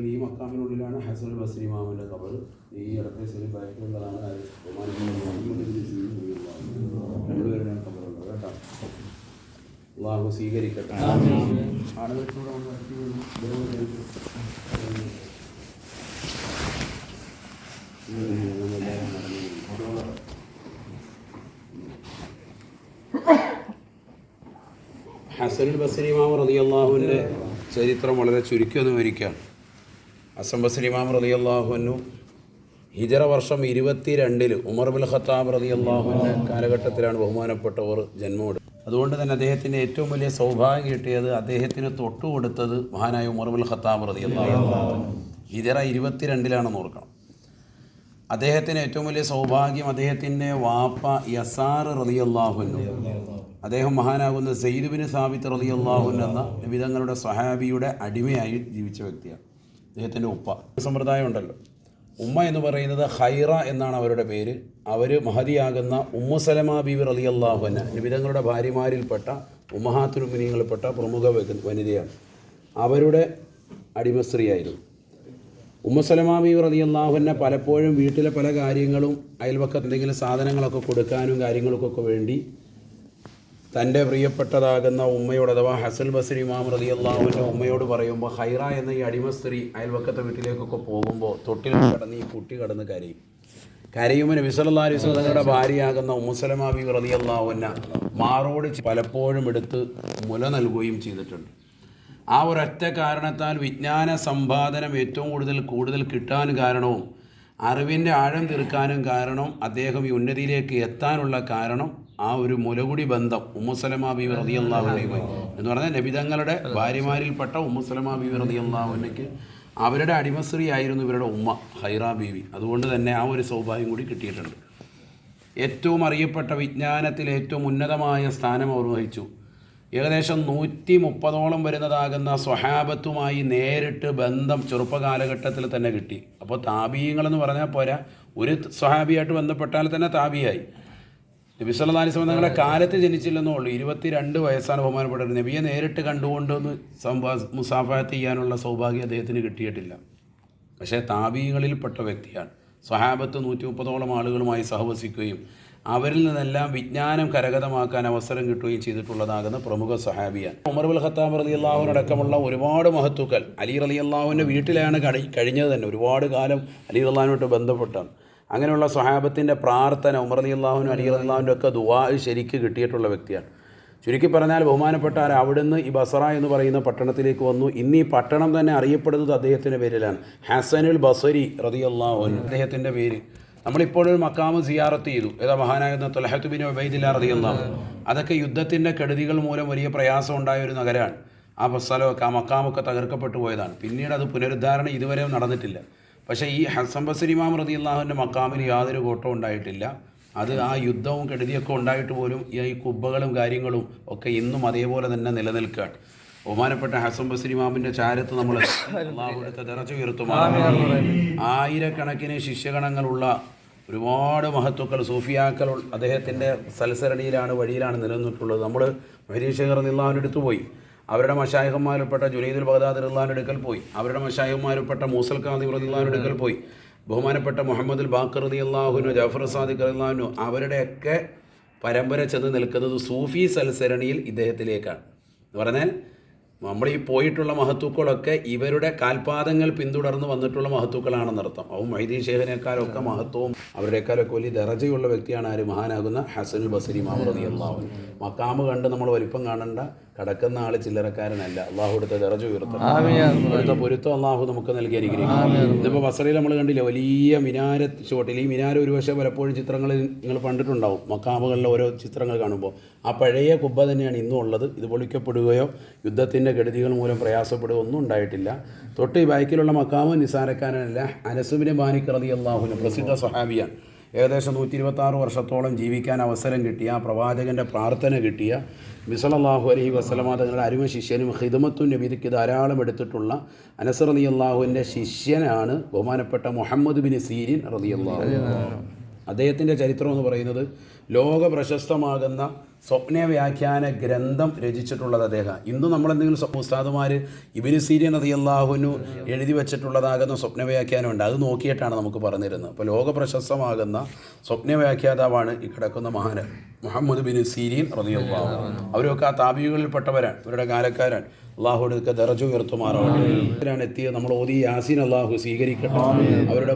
ഈ മക്കാമിനുള്ളിലാണ് ഹസൻ ബസ്രി ഇമാമിൻ്റെ ഖബർ. ഈ ഇടത്തെ ശരി ബാക്കിലുള്ളതാണ് രണ്ടുപേരുടെയാണ് ഖബറുള്ളത് കേട്ടോ. അള്ളാഹു സ്വീകരിക്കട്ടെ. ആളുകൾക്കൂടെ ഹസൻ ബസ്രി ഇമാം റളിയല്ലാഹുവിൻ്റെ ചരിത്രം വളരെ ചുരുക്കി ഒന്ന് വിവരിക്കാം. ഹസൻ ബസ്രി ഇമാം റളിയല്ലാഹു അൻഹു ഹിജറ വർഷം 22 ഉമർ ബിൻ ഖത്താബ് റളിയല്ലാഹുവിൻ്റെ കാലഘട്ടത്തിലാണ് ബഹുമാനപ്പെട്ടവർ ജന്മമെടുത്തത്. അതുകൊണ്ട് തന്നെ അദ്ദേഹത്തിൻ്റെ ഏറ്റവും വലിയ സൗഭാഗ്യം കിട്ടിയത് അദ്ദേഹത്തിന് തൊട്ടു കൊടുത്തത് മഹാനായ ഉമർ ബിൻ ഖത്താബ് റളിയല്ലാഹു അൻഹു. ഹിജറ 22 ഓർക്കണം. അദ്ദേഹത്തിന് ഏറ്റവും വലിയ സൗഭാഗ്യം അദ്ദേഹത്തിൻ്റെ വാപ്പ യസാർ റളിയല്ലാഹു അൻഹു, അദ്ദേഹം മഹാനാകുന്ന സെയ്ദ് ബിൻ സാബിത്ത് റളിയല്ലാഹു അൻഹു എന്ന നബിതങ്ങളുടെ സ്വഹാബിയുടെ അടിമയായി ജീവിച്ച വ്യക്തിയാണ്. അദ്ദേഹത്തിൻ്റെ ഉപ്പ സമ്പ്രദായം ഉണ്ടല്ലോ, ഉമ്മ എന്ന് പറയുന്നത് ഖൈറ എന്നാണ് അവരുടെ പേര്. അവർ മഹദിയാകുന്ന ഉമ്മു സലമ ബീവി റളിയല്ലാഹു അൻഹ നബിതങ്ങളുടെ ഭാര്യമാരിൽപ്പെട്ട ഉമ്മഹാത്തുൽ മുഅ്മിനീങ്ങളിൽപ്പെട്ട പ്രമുഖ വനിതയാണ്. അവരുടെ അടിമസ്ത്രീയായിരുന്നു ഉമ്മു സലമ ബീവി റളിയല്ലാഹു അൻഹ. പലപ്പോഴും വീട്ടിലെ പല കാര്യങ്ങളും അയൽവക്കത്ത് എന്തെങ്കിലും സാധനങ്ങളൊക്കെ കൊടുക്കാനും കാര്യങ്ങൾക്കൊക്കെ വേണ്ടി തൻ്റെ പ്രിയപ്പെട്ടതാകുന്ന ഉമ്മയോട് അഥവാ ഹസൻ ബസ്രി ഇമാം റളിയല്ലാഹു അൻഹു ഉമ്മയോട് പറയുമ്പോൾ ഖൈറ എന്ന ഈ അടിമ സ്ത്രീ അയൽവക്കത്തെ വീട്ടിലേക്കൊക്കെ പോകുമ്പോൾ തൊട്ടിൽ കിടന്ന് ഈ കുട്ടി കിടന്ന് കരയുമ്പോൾ നബി സല്ലല്ലാഹു അലൈഹി വസല്ലം തങ്ങളുടെ ഭാര്യയാകുന്ന ഉമ്മു സലമ ബീവി റളിയല്ലാഹു അൻഹ മാറോട് പലപ്പോഴും എടുത്ത് മുല നൽകുകയും ചെയ്തിട്ടുണ്ട്. ആ ഒരൊറ്റ കാരണത്താൽ വിജ്ഞാന സമ്പാദനം ഏറ്റവും കൂടുതൽ കിട്ടാൻ കാരണവും അറിവിൻ്റെ ആഴം തീർക്കാനും കാരണം അദ്ദേഹം ഈ ഉന്നതിയിലേക്ക് എത്താനുള്ള കാരണം ആ ഒരു മുലകുടി ബന്ധം ഉമ്മു സലമ ബീവി റളിയല്ലാഹു അൻഹയുമായി എന്ന് പറഞ്ഞാൽ നബിതങ്ങളുടെ ഭാര്യമാരിൽപ്പെട്ട ഉമ്മു സലമ ബീവി റളിയല്ലാഹു അൻഹയ്ക്ക് അവരുടെ അടിമസ്ത്രീ ആയിരുന്നു ഇവരുടെ ഉമ്മ ഖൈറ ബീവി. അതുകൊണ്ട് തന്നെ ആ ഒരു സൗഭാഗ്യം കൂടി കിട്ടിയിട്ടുണ്ട്. ഏറ്റവും അറിയപ്പെട്ട വിജ്ഞാനത്തിൽ ഏറ്റവും ഉന്നതമായ സ്ഥാനം അവർ വഹിച്ചു. ഏകദേശം 130ഓളം വരുന്നതാകുന്ന സ്വഹാബത്തുമായി നേരിട്ട് ബന്ധം ചെറുപ്പകാലഘട്ടത്തിൽ തന്നെ കിട്ടി. അപ്പോൾ താബീയങ്ങളെന്ന് പറഞ്ഞാൽ പോരാ, ഒരു സ്വഹാബിയായിട്ട് ബന്ധപ്പെട്ടാൽ തന്നെ താബിയായി. നബി സല്ലല്ലാഹു അലൈഹി വസല്ലം തങ്ങളുടെ കാലത്ത് ജനിച്ചില്ലെന്നുള്ളൂ. 22 വയസ്സാണ് ബഹുമാനപ്പെട്ടത്. നബിയെ നേരിട്ട് കണ്ടുകൊണ്ടൊന്ന് മുസാഫഹത്ത് ചെയ്യാനുള്ള സൗഭാഗ്യം അദ്ദേഹത്തിന് കിട്ടിയിട്ടില്ല. പക്ഷേ താബീയങ്ങളിൽപ്പെട്ട വ്യക്തിയാണ്. സ്വഹാബത്ത് 130ഓളം ആളുകളുമായി സഹവസിക്കുകയും അവരിൽ നിന്നെല്ലാം വിജ്ഞാനം കരഗതമാക്കാൻ അവസരം കിട്ടുകയും ചെയ്തിട്ടുള്ളതാകുന്ന പ്രമുഖ സ്വഹാബിയാണ്. ഉമർ ബിൻ ഖത്താബ് റളിയല്ലാഹു അൻഹു അടക്കമുള്ള ഒരുപാട് മഹത്തുക്കൾ അലി റളിയല്ലാഹുവിൻ്റെ വീട്ടിലാണ് കഴിഞ്ഞത് തന്നെ. ഒരുപാട് കാലം അലി റളിയല്ലാഹുവിനുമായിട്ട് ബന്ധപ്പെട്ടാണ്. അങ്ങനെയുള്ള സ്വഹാബത്തിൻ്റെ പ്രാർത്ഥന ഉമർ റളിയല്ലാഹുവിനും അലി റളിയല്ലാഹുവിൻ്റെ ഒക്കെ ദുആ ശരിക്ക് കിട്ടിയിട്ടുള്ള വ്യക്തിയാണ്. ചുരുക്കി പറഞ്ഞാൽ ബഹുമാനപ്പെട്ട അവിടുന്ന് ഈ ബസറ എന്ന് പറയുന്ന പട്ടണത്തിലേക്ക് വന്നു. ഇന്ന് ഈ പട്ടണം തന്നെ അറിയപ്പെടുന്നത് അദ്ദേഹത്തിൻ്റെ പേരിലാണ്. ഹസനുൽ ബസരി റളിയല്ലാഹു അൻഹു അദ്ദേഹത്തിൻ്റെ പേര്. നമ്മളിപ്പോഴൊരു മക്കാമ് സിയാറത്ത് ചെയ്തു. ഏതാ മഹാനായിരുന്ന ത്വൽഹത്ത് ബിൻ ഉബൈദില്ലാ റളിയല്ലാഹു അൻഹു. അതൊക്കെ യുദ്ധത്തിൻ്റെ കെടുതികൾ മൂലം വലിയ പ്രയാസം ഉണ്ടായ ഒരു നഗരമാണ്. ആ സ്ഥലമൊക്കെ ആ മക്കാമൊക്കെ തകർക്കപ്പെട്ടു പോയതാണ്. പിന്നീട് അത് പുനരുദ്ധാരണം ഇതുവരെ നടന്നിട്ടില്ല. പക്ഷേ ഈ ഹസൻ ബസ്രി ഇമാം റളിയല്ലാഹു അൻഹുവിൻ്റെ മക്കാമിൽ യാതൊരു കോട്ടവും ഉണ്ടായിട്ടില്ല. അത് ആ യുദ്ധവും കെടുതിയൊക്കെ ഉണ്ടായിട്ട് പോലും ഈ കുബ്ബകളും കാര്യങ്ങളും ഒക്കെ ഇന്നും അതേപോലെ തന്നെ നിലനിൽക്കുകയാണ്. ബഹുമാനപ്പെട്ട ഹസൻ ബസ്രി ഇമാമിൻ്റെ ചാരത്ത് നമ്മൾ അല്ലാഹുവിൻ്റെ ദറജ ഉയർത്തുമാറാണ്. ആയിരക്കണക്കിന് ശിഷ്യഗണങ്ങളുള്ള ഒരുപാട് മഹത്തുക്കൾ സൂഫിയാക്കൾ അദ്ദേഹത്തിൻ്റെ സൽസരണിയിലാണ് വഴിയിലാണ് നിലനിന്നിട്ടുള്ളത്. നമ്മൾ മഹരീഷ് റളിയല്ലാഹുവിൻ്റെ അടുത്ത് പോയി, അവരുടെ മശായിഖന്മാരിൽപ്പെട്ട ജുനൈദുൽ ബഗ്ദാദി റളിയല്ലാഹുവിൻ്റെ അടുക്കൽ പോയി, അവരുടെ മശായിഖന്മാരിൽപ്പെട്ട മൂസൽ കാദിം റളിയല്ലാഹുവിൻ്റെ അടുക്കൽ പോയി, ബഹുമാനപ്പെട്ട മുഹമ്മദുൽ ബാഖർ റളിയല്ലാഹു അൻഹു, ജാഫർ സാദിഖ് റളിയല്ലാഹു അൻഹു അവരുടെയൊക്കെ പരമ്പര ചെന്ന് നിൽക്കുന്നത് സൂഫി സൽസരണിയിൽ ഇദ്ദേഹത്തിലേക്കാണ്. എന്ന് പറഞ്ഞാൽ നമ്മൾ ഈ പോയിട്ടുള്ള മഹത്തുക്കളൊക്കെ ഇവരുടെ കാൽപാദങ്ങൾ പിന്തുടർന്ന് വന്നിട്ടുള്ള മഹത്തുക്കളാണെന്നർത്ഥം. അവൻ മൊഹീദ്ദീൻ ശേഖിനേക്കാളൊക്കെ മഹത്വവും അവരുടെക്കാളൊക്കെ വലിയ ദറജയുള്ള വ്യക്തിയാണ് ആര്? മഹാനാകുന്ന ഹസനുൽ ബസ്രി ഇമാം റളിയല്ലാഹു അൻഹു. മക്കാമ് കണ്ട് നമ്മൾ വലിപ്പം കാണണ്ട, കിടക്കുന്ന ആൾ ചില്ലറക്കാരനല്ല. അള്ളാഹു എടുത്ത ദറജ ഉയർത്തണം, അടുത്ത പൊരുത്തം അള്ളാഹു നമുക്ക് നൽകി അനുഗ്രഹിക്കും. ഇതിപ്പോൾ ബസറയിൽ നമ്മൾ കണ്ടില്ല, വലിയ മിനാര ചോട്ടിൽ. ഈ മിനാര ഒരു പക്ഷേ പലപ്പോഴും ചിത്രങ്ങളിൽ നിങ്ങൾ കണ്ടിട്ടുണ്ടാവും. മക്കാമുകളിലെ ഓരോ ചിത്രങ്ങൾ കാണുമ്പോൾ ആ പഴയ കുബ്ബ തന്നെയാണ് ഇന്നും ഉള്ളത്. ഇത് പൊളിക്കപ്പെടുകയോ യുദ്ധത്തിൻ്റെ കെടുതികൾ മൂലം പ്രയാസപ്പെടുകയോ ഒന്നും ഉണ്ടായിട്ടില്ല. തൊട്ട് ഈ ബാക്കിലുള്ള മക്കാമ് നിസാരക്കാരനല്ല. അനസ് ബിൻ മാലിക് റളിയല്ലാഹു അൻഹു പ്രസിദ്ധ സ്വഹാബിയാണ്. ഏകദേശം 126 വർഷത്തോളം ജീവിക്കാൻ അവസരം കിട്ടിയ, പ്രവാചകൻ്റെ പ്രാർത്ഥന കിട്ടിയ, നബി സല്ലല്ലാഹു അലൈഹി വസല്ലമ തങ്ങളുടെ അരുമ ശിഷ്യനും ഖിദ്മത്തുൻ നബിക്ക് ധാരാളം എടുത്തിട്ടുള്ള അനസ് റളിയല്ലാഹുവിൻ്റെ ശിഷ്യനാണ് ബഹുമാനപ്പെട്ട മുഹമ്മദ് ബിൻ സീരിൻ റളിയല്ലാഹു അൻഹു. അദ്ദേഹത്തിൻ്റെ ചരിത്രം എന്ന് പറയുന്നത് ലോക പ്രശസ്തമാകുന്ന സ്വപ്ന വ്യാഖ്യാന ഗ്രന്ഥം രചിച്ചിട്ടുള്ളത് അദ്ദേഹം. ഇന്നും നമ്മളെന്തെങ്കിലും ഉസ്താദുമാർ ഇബ്നു സീരീൻ റളിയല്ലാഹു എഴുതി വെച്ചിട്ടുള്ളതാകുന്ന സ്വപ്ന വ്യാഖ്യാനമുണ്ട്, അത് നോക്കിയിട്ടാണ് നമുക്ക് പറഞ്ഞിരുന്നത്. അപ്പോൾ ലോക പ്രശസ്തമാകുന്ന സ്വപ്ന വ്യാഖ്യാതാവാണ് ഈ കിടക്കുന്ന മഹാന് മുഹമ്മദ് ബിൻ സീരീൻ റളിയല്ലാഹു. അവരൊക്കെ ആ താബികളിൽപ്പെട്ടവരാണ്, ഇവരുടെ കാലക്കാരാണ്. അള്ളാഹുവിനൊക്കെ ദറജ ഉയർത്തുമാറാവട്ടെ. എത്തിയത് നമ്മൾ ഓതി യാസീൻ അള്ളാഹു സ്വീകരിക്കട്ടെ. അവരുടെ